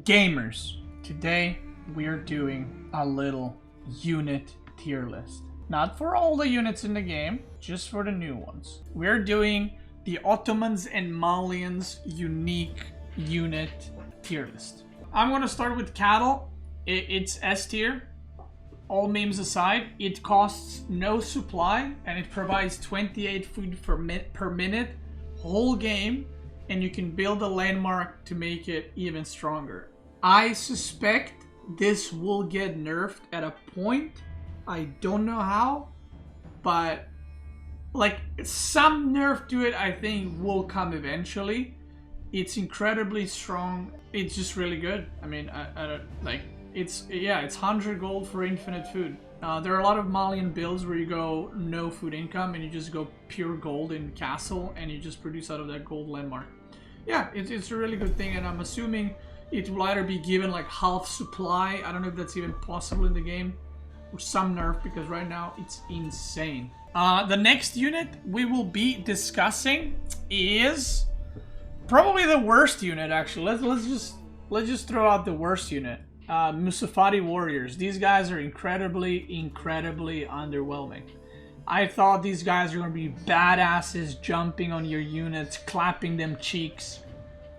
Gamers, today we're doing a little unit tier list. Not for all the units in the game, just for the new ones. We're doing the Ottomans and Malians unique unit tier list. I'm gonna start with cattle. It's S tier. All memes aside, it costs no supply and it provides 28 food per minute whole game, and you can build a landmark to make it even stronger. I suspect this will get nerfed at a point. I don't know how, but like some nerf to it I think will come eventually. It's incredibly strong. It's just really good. I mean, I don't like it's 100 gold for infinite food. There are a lot of Malian builds where you go no food income and you just go pure gold in castle and you just produce out of that gold landmark. Yeah, it's a really good thing, and I'm assuming it will either be given like half supply. I don't know if that's even possible in the game, or some nerf, because right now it's insane. The next unit we will be discussing is probably the worst unit. Actually, let's just throw out the worst unit. Musafati warriors. These guys are incredibly underwhelming. I thought these guys are going to be badasses, jumping on your units, clapping them cheeks,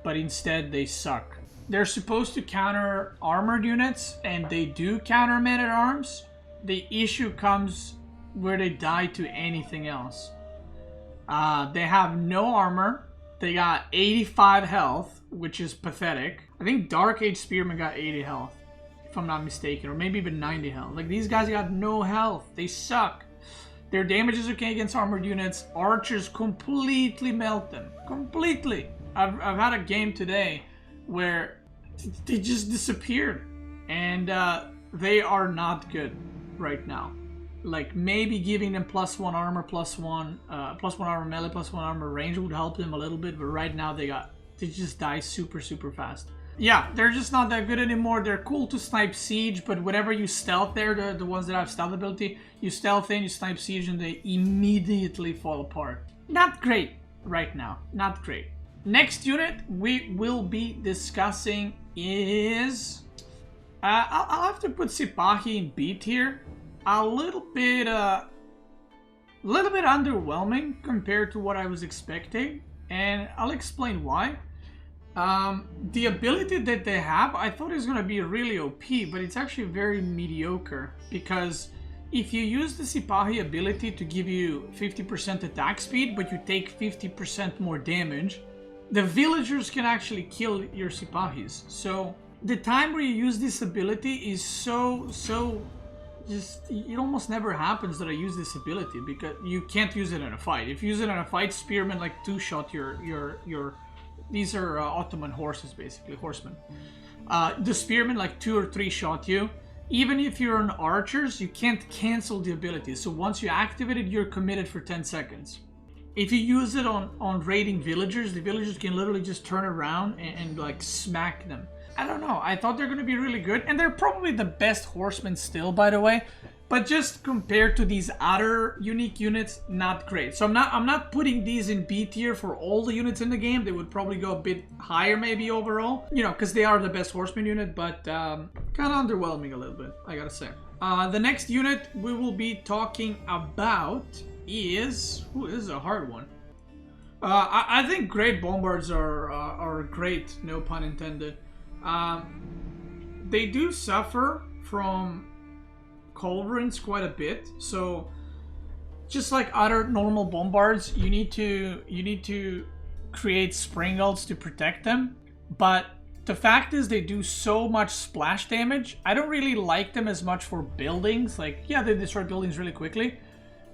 but instead they suck. They're supposed to counter armored units, and they do counter men-at-arms. The issue comes where they die to anything else. They have no armor. They got 85 health, which is pathetic. I think Dark Age Spearmen got 80 health, if I'm not mistaken, or maybe even 90 health. Like, these guys got no health. They suck. Their damage is okay against armored units. Archers completely melt them. Completely. I've had a game today where they just disappeared. And they are not good right now. Like, maybe giving them +1 armor, +1 armor melee, +1 armor range would help them a little bit. But right now they just die super fast. Yeah, they're just not that good anymore. They're cool to snipe siege, but whenever you stealth there, the ones that have stealth ability, you stealth in, you snipe siege, and they immediately fall apart. Not great right now. Not great. Next unit we will be discussing is... I'll have to put Sipahi in B tier. A little bit underwhelming compared to what I was expecting, and I'll explain why. The ability that they have, I thought it was going to be really OP, but it's actually very mediocre, because if you use the Sipahi ability to give you 50% attack speed, but you take 50% more damage, the villagers can actually kill your Sipahis. So the time where you use this ability is so just, it almost never happens that I use this ability, because you can't use it in a fight. If you use it in a fight, Spearmen like 2-shot your these are Ottoman horses, basically, horsemen. The Spearmen like 2 or 3-shot you. Even if you're on archers, you can't cancel the ability. So once you activate it, you're committed for 10 seconds. If you use it on raiding villagers, the villagers can literally just turn around and like smack them. I don't know. I thought they're going to be really good, and they're probably the best horsemen still, by the way. But just compared to these other unique units, not great. So I'm not putting these in B tier for all the units in the game. They would probably go a bit higher maybe overall, you know, because they are the best horseman unit, but kind of underwhelming a little bit, I gotta say. The next unit we will be talking about is... Ooh, this is a hard one. I think great bombards are great, no pun intended. They do suffer from culverins quite a bit, so just like other normal bombards, you need to create springulds to protect them. But the fact is, they do so much splash damage. I don't really like them as much for buildings. Like, yeah, they destroy buildings really quickly,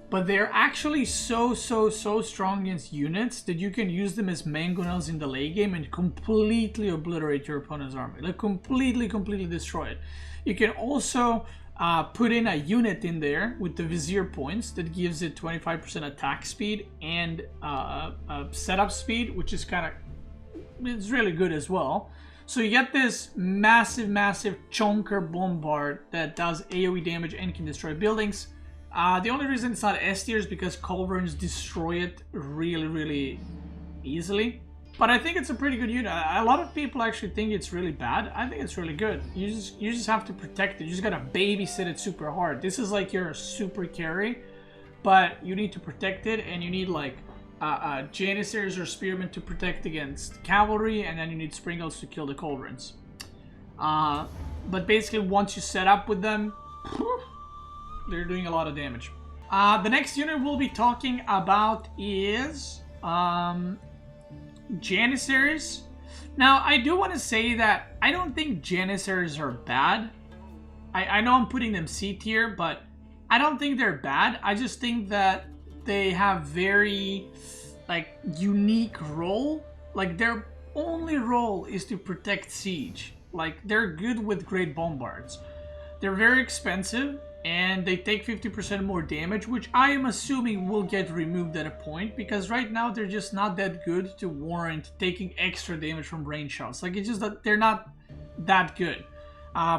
but they're actually so strong against units that you can use them as mangonels in the late game and completely obliterate your opponent's army. Like, completely destroy it. You can also put in a unit in there with the vizier points that gives it 25% attack speed and setup speed, which is it's really good as well. So you get this massive chonker bombard that does AoE damage and can destroy buildings. The only reason it's not S tier is because culverins destroy it really easily. But I think it's a pretty good unit. A lot of people actually think it's really bad. I think it's really good. You just have to protect it. You just gotta babysit it super hard. This is like your super carry, but you need to protect it, and you need like Janissaries or Spearmen to protect against cavalry, and then you need Sprinkles to kill the Cauldrons. But basically, once you set up with them, they're doing a lot of damage. The next unit we'll be talking about is Janissaries. Now, I do want to say that I don't think Janissaries are bad. I know I'm putting them C tier, but I don't think they're bad. I just think that they have very, like, unique role. Like, their only role is to protect siege. Like, they're good with great bombards. They're very expensive, and they take 50% more damage, which I am assuming will get removed at a point, because right now they're just not that good to warrant taking extra damage from range shots. Like, it's just that they're not that good.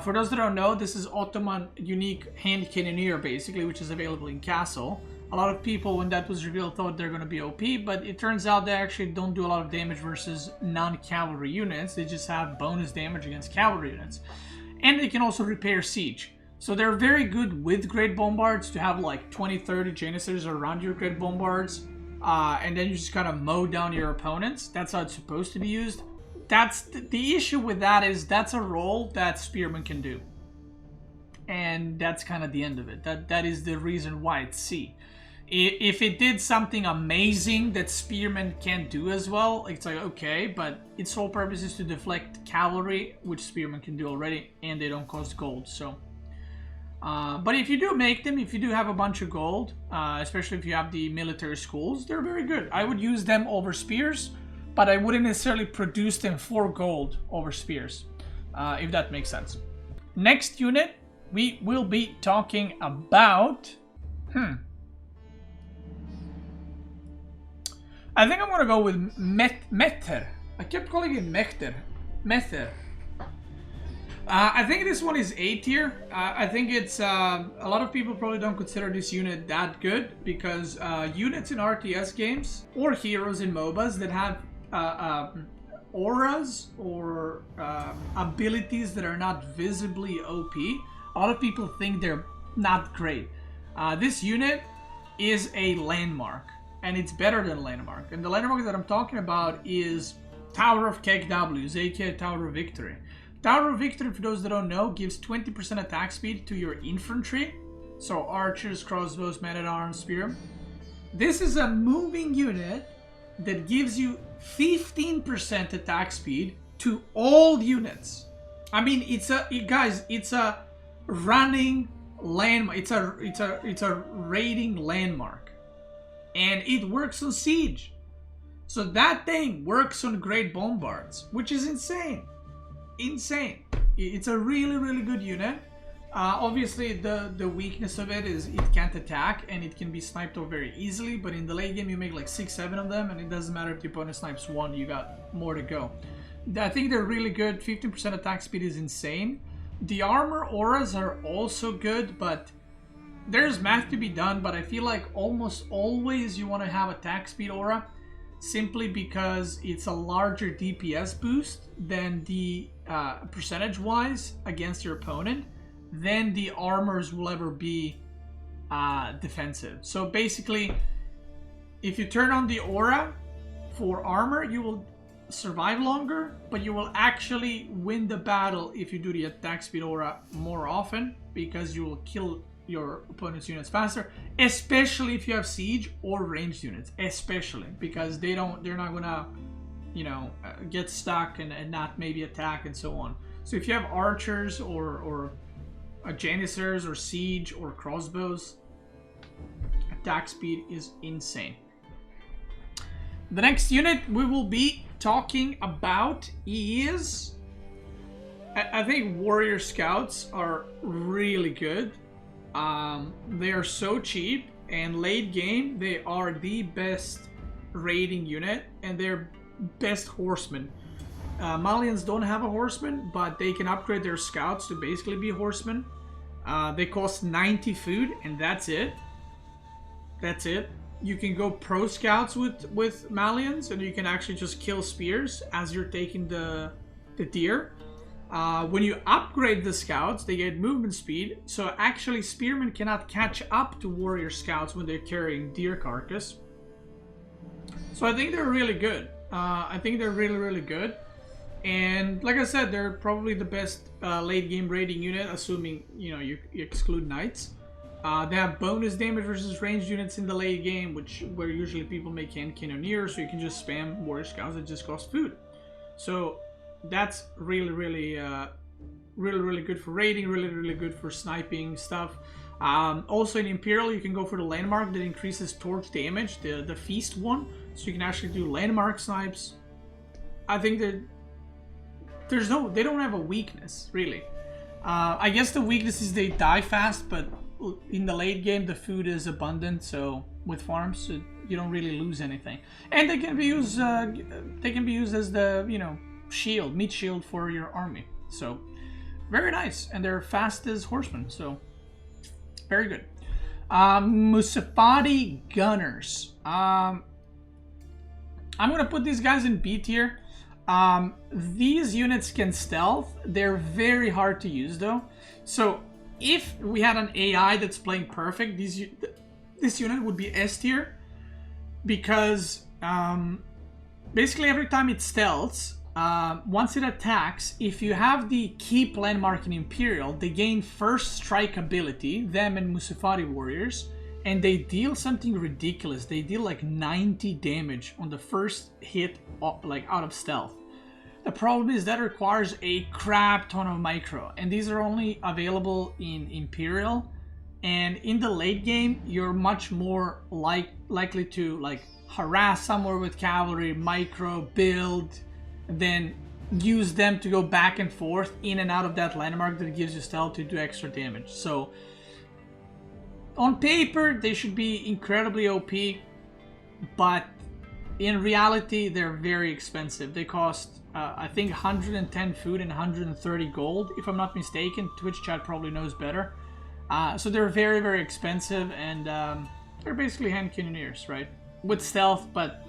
For those that don't know, this is Ottoman unique hand cannoneer, basically, which is available in Castle. A lot of people, when that was revealed, thought they're going to be OP, but it turns out they actually don't do a lot of damage versus non-cavalry units. They just have bonus damage against cavalry units. And they can also repair siege. So they're very good with great bombards to have like 20-30 Janissaries around your great bombards. And then you just kind of mow down your opponents. That's how it's supposed to be used. That's the issue with that is that's a role that Spearmen can do. And that's kind of the end of it. That is the reason why it's C. If it did something amazing that Spearmen can't do as well, it's like, okay, but its sole purpose is to deflect cavalry, which Spearmen can do already, and they don't cost gold, so... but if you do make them, if you do have a bunch of gold, especially if you have the military schools, they're very good. I would use them over spears, but I wouldn't necessarily produce them for gold over spears, if that makes sense. Next unit, we will be talking about... I think I'm going to go with Mether. I kept calling it Mether. I think this one is A tier. I think it's a lot of people probably don't consider this unit that good because units in RTS games or heroes in MOBAs that have auras or abilities that are not visibly OP, a lot of people think they're not great. This unit is a landmark, and it's better than a landmark. And the landmark that I'm talking about is Tower of Keg W's, aka Tower of Victory. Tower of Victory, for those that don't know, gives 20% attack speed to your infantry. So archers, crossbows, men-at-arms, spear. This is a moving unit that gives you 15% attack speed to all units. I mean, it's a running landmark. It's a raiding landmark. And it works on siege. So that thing works on great bombards, which is insane. Insane. It's a really, really good unit. Obviously, the weakness of it is it can't attack and it can be sniped off very easily. But in the late game, you make like 6-7 of them, and it doesn't matter if the opponent snipes one, you got more to go. I think they're really good. 15% attack speed is insane. The armor auras are also good, but there's math to be done. But I feel like almost always you want to have attack speed aura, simply because it's a larger DPS boost than the percentage-wise against your opponent, then the armors will ever be defensive. So basically, if you turn on the aura for armor, you will survive longer, but you will actually win the battle if you do the attack speed aura more often, because you will kill your opponent's units faster, especially if you have siege or ranged units, especially because they're not gonna, you know, get stuck and not maybe attack and so on. So if you have archers or janissaries or siege or crossbows, attack speed is insane. The next unit we will be talking about is, I think warrior scouts are really good. They are so cheap, and late game they are the best raiding unit, and they're best horsemen. Malians don't have a horseman, but they can upgrade their scouts to basically be horsemen. They cost 90 food, and that's it. That's it. you can go pro scouts with Malians, and you can actually just kill spears as you're taking the deer. When you upgrade the scouts, they get movement speed. So actually, spearmen cannot catch up to warrior scouts when they're carrying deer carcass. So I think they're really good. I think they're really, really good. And like I said, they're probably the best late game raiding unit, assuming you exclude knights. They have bonus damage versus ranged units in the late game, where usually people make hand cannoneers, so you can just spam warrior scouts that just cost food. So that's really, really, really good for raiding, really, really good for sniping stuff. Also in Imperial, you can go for the landmark that increases torch damage, the feast one, so you can actually do landmark snipes. I think that they don't have a weakness, really. I guess the weakness is they die fast, but in the late game the food is abundant, so with farms you don't really lose anything. And they can be used as the shield, meat shield for your army. So very nice, and they're fast as horsemen, so very good. Musafati Gunners. I'm gonna put these guys in B tier. These units can stealth. They're very hard to use though. So if we had an AI that's playing perfect, this unit would be S tier, because basically every time it stealths, once it attacks, if you have the keep landmark in Imperial, they gain first strike ability, them and Musafati warriors, and they deal something ridiculous. They deal like 90 damage on the first hit, like out of stealth. The problem is that requires a crap ton of micro, and these are only available in Imperial. And in the late game, you're much more likely to like harass somewhere with cavalry, micro, build, then use them to go back and forth in and out of that landmark that gives you stealth to do extra damage. So on paper, they should be incredibly OP, but in reality, they're very expensive. They cost, I think, 110 food and 130 gold, if I'm not mistaken. Twitch chat probably knows better. So they're very, very expensive, and they're basically hand cannoneers, right? With stealth, but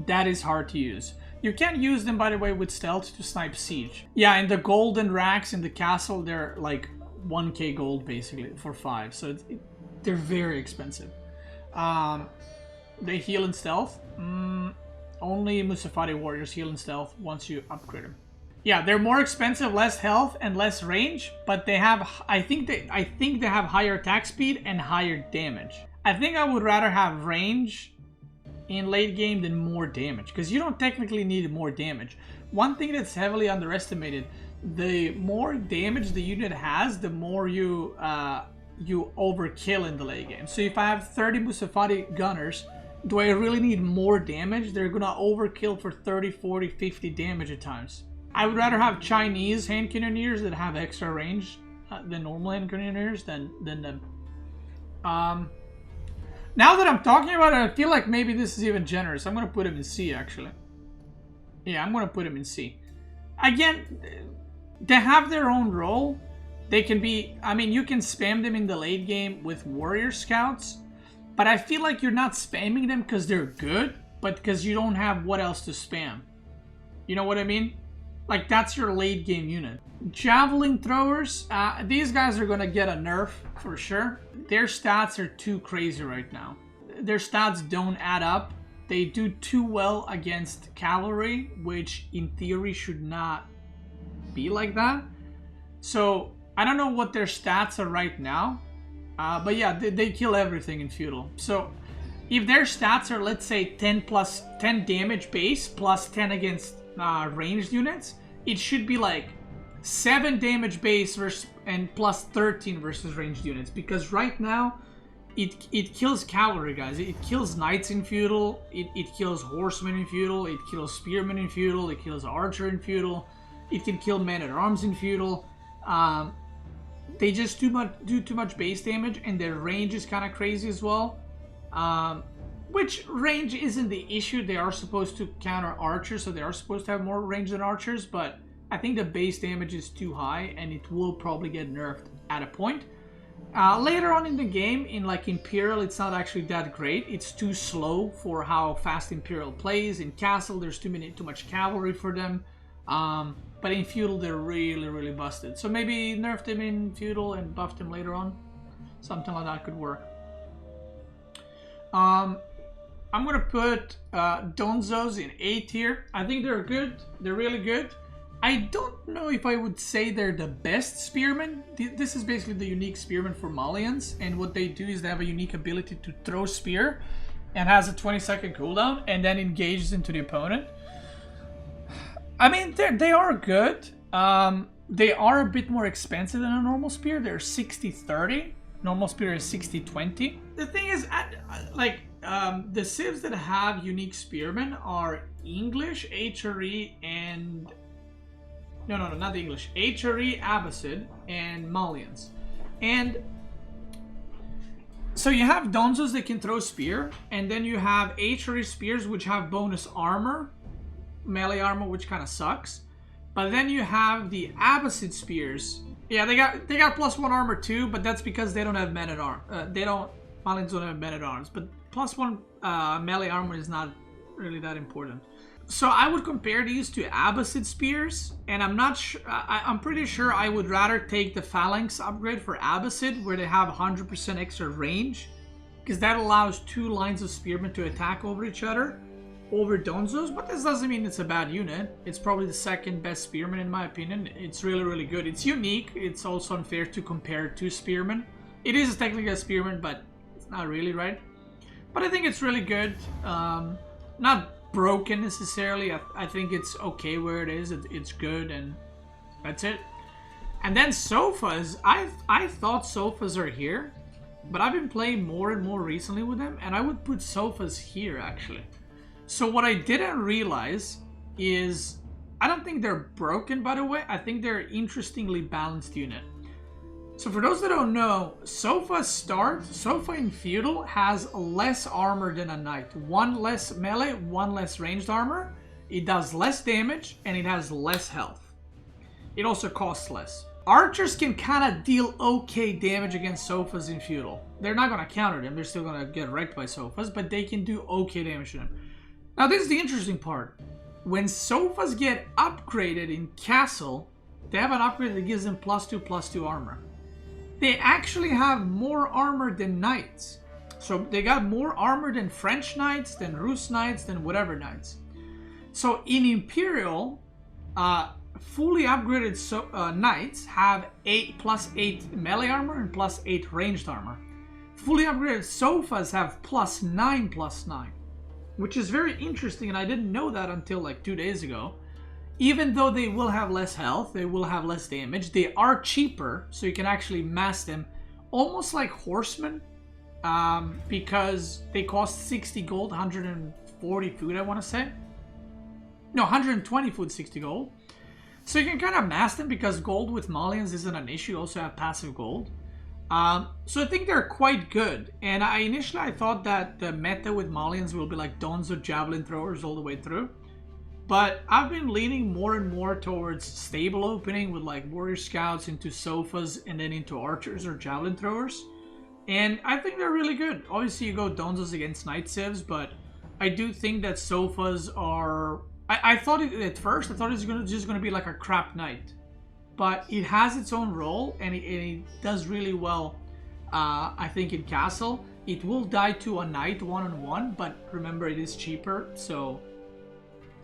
that is hard to use. You can't use them, by the way, with stealth to snipe siege. Yeah, and the golden racks in the castle, they're like 1k gold, basically, for 5. So they're very expensive. They heal in stealth. Only Musafati warriors heal in stealth once you upgrade them. Yeah, they're more expensive, less health and less range, but they have, I think they have higher attack speed and higher damage. I think I would rather have range in late game than more damage, because you don't technically need more damage. One thing that's heavily underestimated, the more damage the unit has, the more you overkill in the late game. So if I have 30 Musafati Gunners, do I really need more damage? They're gonna overkill for 30, 40, 50 damage at times. I would rather have Chinese hand cannoneers that have extra range than normal hand cannoneers than them. Now that I'm talking about it, I feel like maybe this is even generous. I'm gonna put him in C, actually. Yeah, I'm gonna put him in C. Again, they have their own role. They can be, I mean, you can spam them in the late game with warrior scouts, but I feel like you're not spamming them because they're good, but because you don't have what else to spam. You know what I mean? Like, that's your late game unit. Javelin Throwers, these guys are gonna get a nerf for sure. Their stats are too crazy right now. Their stats don't add up. They do too well against cavalry, which in theory should not be like that. So I don't know what their stats are right now, but yeah, they kill everything in feudal. So if their stats are, let's say, 10 damage base plus 10 against ranged units, it should be like 7 damage base versus and plus 13 versus ranged units, because right now it kills cavalry, guys. It kills knights in feudal, it kills horsemen in feudal, it kills spearmen in feudal, it kills archer in feudal, it can kill men at arms in feudal. They just do too much base damage, and their range is kind of crazy as well. Which range isn't the issue. They are supposed to counter archers, so they are supposed to have more range than archers, but I think the base damage is too high, and it will probably get nerfed at a point. Later on in the game, in like Imperial, it's not actually that great. It's too slow for how fast Imperial plays. In Castle, there's too much cavalry for them. But in Feudal, they're really busted. So maybe nerf them in Feudal and buff them later on. Something like that could work. I'm gonna put Donzos in A tier. I think they're good. They're really good. I don't know if I would say they're the best spearmen. This is basically the unique spearmen for Malians, and what they do is they have a unique ability to throw spear and has a 20-second cooldown and then engages into the opponent. I mean, they are good. They are a bit more expensive than a normal spear. They're 60-30. Normal spear is 60-20. The thing is, the civs that have unique spearmen are English, HRE, and... No, not the English. HRE, Abbasid, and Malians. And so you have Donzos that can throw spear, and then you have HRE spears which have bonus armor, melee armor, which kind of sucks. But then you have the Abbasid spears. Yeah, they got +1 armor too, but that's because they don't have men at arms. Malians don't have men at arms, but +1 melee armor is not really that important. So I would compare these to Abbasid spears, and I'm pretty sure I would rather take the Phalanx upgrade for Abbasid, where they have 100% extra range, because that allows 2 lines of spearmen to attack over each other, over Donzos. But this doesn't mean it's a bad unit. It's probably the second best spearman in my opinion. It's really good. It's unique. It's also unfair to compare to spearmen. It is technically a spearman, but it's not really, right? But I think it's really good. Not broken necessarily. I think it's okay where it is. It's good, and that's it. And then sofas. I thought sofas are here, but I've been playing more and more recently with them, and I would put sofas here actually. So what I didn't realize is I don't think they're broken, by the way. I think they're an interestingly balanced unit. So for those that don't know, Sofa in Feudal has less armor than a Knight. 1 less melee, 1 less ranged armor. It does less damage, and it has less health. It also costs less. Archers can kind of deal okay damage against Sofas in Feudal. They're not going to counter them. They're still going to get wrecked by Sofas, but they can do okay damage to them. Now this is the interesting part. When Sofas get upgraded in Castle, they have an upgrade that gives them +2/+2 armor. They actually have more armor than Knights. So they got more armor than French Knights, than Rus Knights, than whatever Knights. So in Imperial, fully upgraded Knights have +8 melee armor and +8 ranged armor. Fully upgraded Sofas have +9/+9. Which is very interesting, and I didn't know that until like 2 days ago. Even though they will have less health, they will have less damage, they are cheaper, so you can actually mass them almost like horsemen, because they cost 60 gold, 140 food, I want to say. No, 120 food, 60 gold. So you can kind of mass them because gold with Malians isn't an issue, you also have passive gold. So I think they're quite good, and initially I thought that the meta with Malians will be like Donzo Javelin Throwers all the way through. But I've been leaning more and more towards stable opening with like Warrior Scouts into Sofas and then into Archers or Javelin Throwers. And I think they're really good. Obviously you go Donzos against Knight Civs, but I do think that Sofas are... I thought it at first, I thought it was just going to be like a crap Knight. But it has its own role, and it does really well, I think, in Castle. It will die to a Knight one-on-one, but remember it is cheaper, so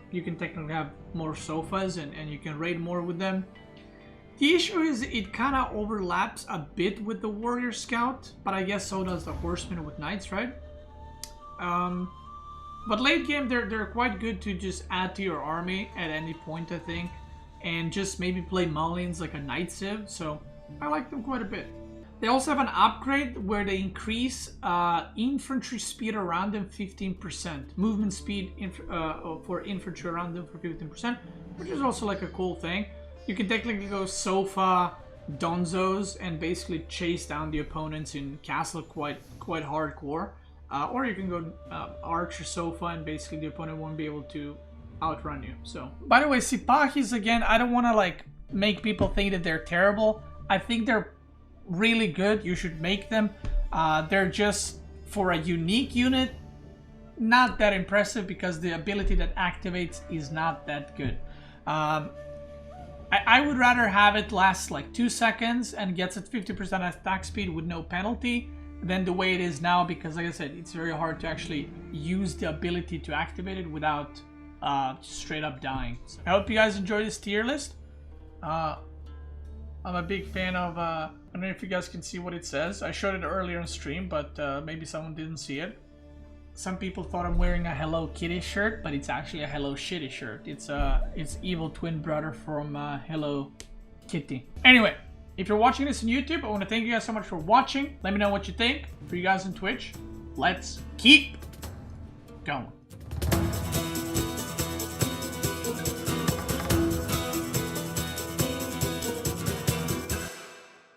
you can technically have more Sofas and you can raid more with them. The issue is it kind of overlaps a bit with the Warrior Scout, but I guess so does the Horseman with Knights, right? But late game, they're quite good to just add to your army at any point, I think. And just maybe play Malians like a Knight Civ, so I like them quite a bit. They also have an upgrade where they increase infantry speed around them 15%. Movement speed for infantry around them for 15%, which is also like a cool thing. You can technically go Sofa, Donzos, and basically chase down the opponents in Castle quite hardcore. Or you can go Archer Sofa, and basically the opponent won't be able to outrun you. So, by the way, Sipahis, again, I don't want to like make people think that they're terrible. I think they're really good. You should make them. They're just, for a unique unit, not that impressive because the ability that activates is not that good. I would rather have it last like 2 seconds and gets at 50% attack speed with no penalty than the way it is now, because like I said, it's very hard to actually use the ability to activate it without straight up dying. So I hope you guys enjoy this tier list. I'm a big fan of, I don't know if you guys can see what it says. I showed it earlier on stream, but maybe someone didn't see it. Some people thought I'm wearing a Hello Kitty shirt, but it's actually a Hello Shitty shirt. It's evil twin brother from Hello Kitty. Anyway, if you're watching this on YouTube, I want to thank you guys so much for watching. Let me know what you think. For you guys on Twitch, let's keep going.